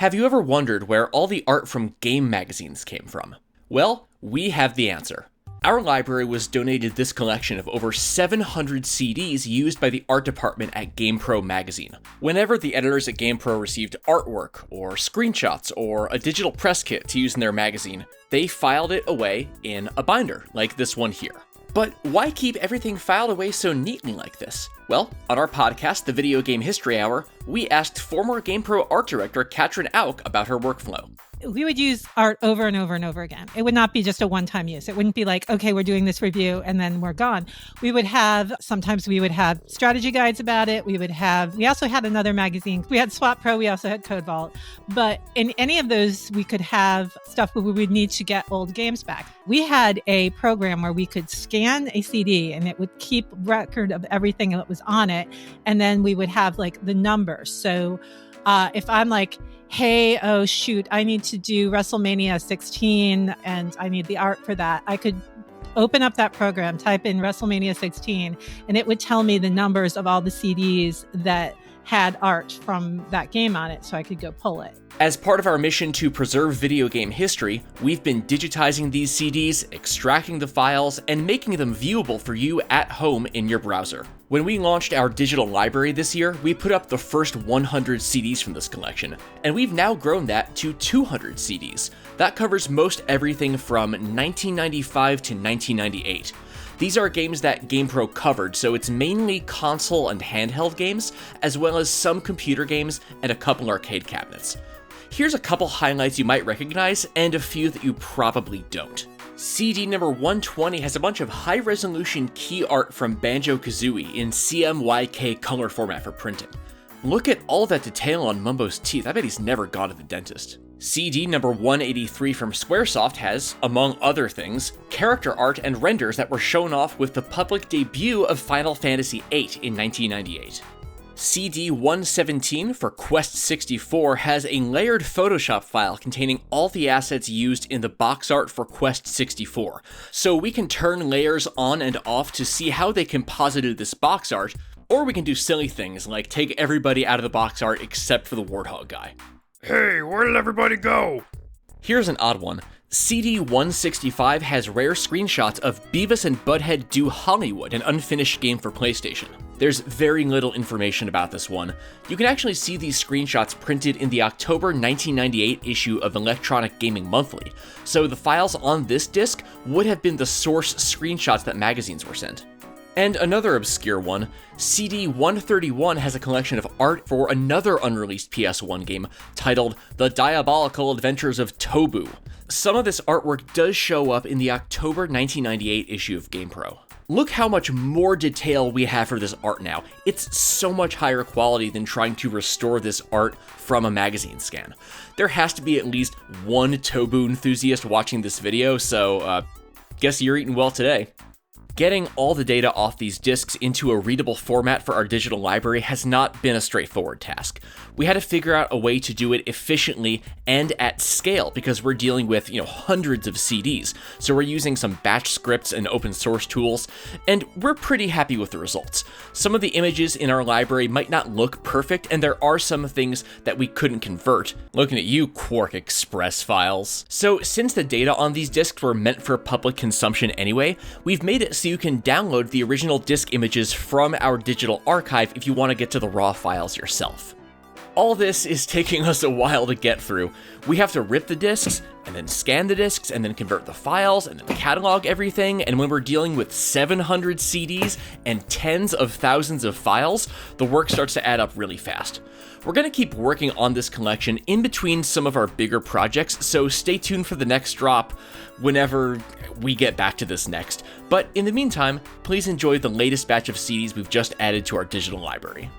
Have you ever wondered where all the art from game magazines came from? Well, we have the answer. Our library was donated this collection of over 700 CDs used by the art department at GamePro magazine. Whenever the editors at GamePro received artwork, or screenshots, or a digital press kit to use in their magazine, they filed it away in a binder, like this one here. But why keep everything filed away so neatly like this? Well, on our podcast, the Video Game History Hour, we asked former GamePro art director Katrin Auk about her workflow. We would use art over and over and over again. It would not be just a one-time use. It wouldn't be like, okay, we're doing this review and then we're gone. Sometimes we would have strategy guides about it. We also had another magazine. We had Swap Pro. We also had Code Vault. But in any of those, we could have stuff where we would need to get old games back. We had a program where we could scan a CD and it would keep record of everything that was on it. And then we would have like the numbers. So if I'm like, hey, oh shoot, I need to do WrestleMania 16 and I need the art for that, I could open up that program, type in WrestleMania 16, and it would tell me the numbers of all the CDs that had art from that game on it, so I could go pull it. As part of our mission to preserve video game history, we've been digitizing these CDs, extracting the files, and making them viewable for you at home in your browser. When we launched our digital library this year, we put up the first 100 CDs from this collection, and we've now grown that to 200 CDs. That covers most everything from 1995 to 1998. These are games that GamePro covered, so it's mainly console and handheld games, as well as some computer games and a couple arcade cabinets. Here's a couple highlights you might recognize, and a few that you probably don't. CD number 120 has a bunch of high-resolution key art from Banjo-Kazooie in CMYK color format for printing. Look at all that detail on Mumbo's teeth. I bet he's never gone to the dentist. CD number 183 from Squaresoft has, among other things, character art and renders that were shown off with the public debut of Final Fantasy VIII in 1998. CD 117 for Quest 64 has a layered Photoshop file containing all the assets used in the box art for Quest 64, so we can turn layers on and off to see how they composited this box art, or we can do silly things like take everybody out of the box art except for the Warthog guy. Hey, where did everybody go? Here's an odd one. CD 165 has rare screenshots of Beavis and Butthead Do Hollywood, an unfinished game for PlayStation. There's very little information about this one. You can actually see these screenshots printed in the October 1998 issue of Electronic Gaming Monthly, so the files on this disc would have been the source screenshots that magazines were sent. And another obscure one, CD 131 has a collection of art for another unreleased PS1 game titled The Diabolical Adventures of Tobu. Some of this artwork does show up in the October 1998 issue of GamePro. Look how much more detail we have for this art now. It's so much higher quality than trying to restore this art from a magazine scan. There has to be at least one Tobu enthusiast watching this video, so guess you're eating well today. Getting all the data off these discs into a readable format for our digital library has not been a straightforward task. We had to figure out a way to do it efficiently and at scale because we're dealing with, hundreds of CDs. So we're using some batch scripts and open source tools, and we're pretty happy with the results. Some of the images in our library might not look perfect, and there are some things that we couldn't convert. Looking at you, Quark Express files. So since the data on these discs were meant for public consumption anyway, we've made it so you can download the original disc images from our digital archive if you want to get to the raw files yourself. All this is taking us a while to get through. We have to rip the discs, and then scan the discs, and then convert the files, and then catalog everything, and when we're dealing with 700 CDs and tens of thousands of files, the work starts to add up really fast. We're going to keep working on this collection in between some of our bigger projects, so stay tuned for the next drop whenever we get back to this next. But in the meantime, please enjoy the latest batch of CDs we've just added to our digital library.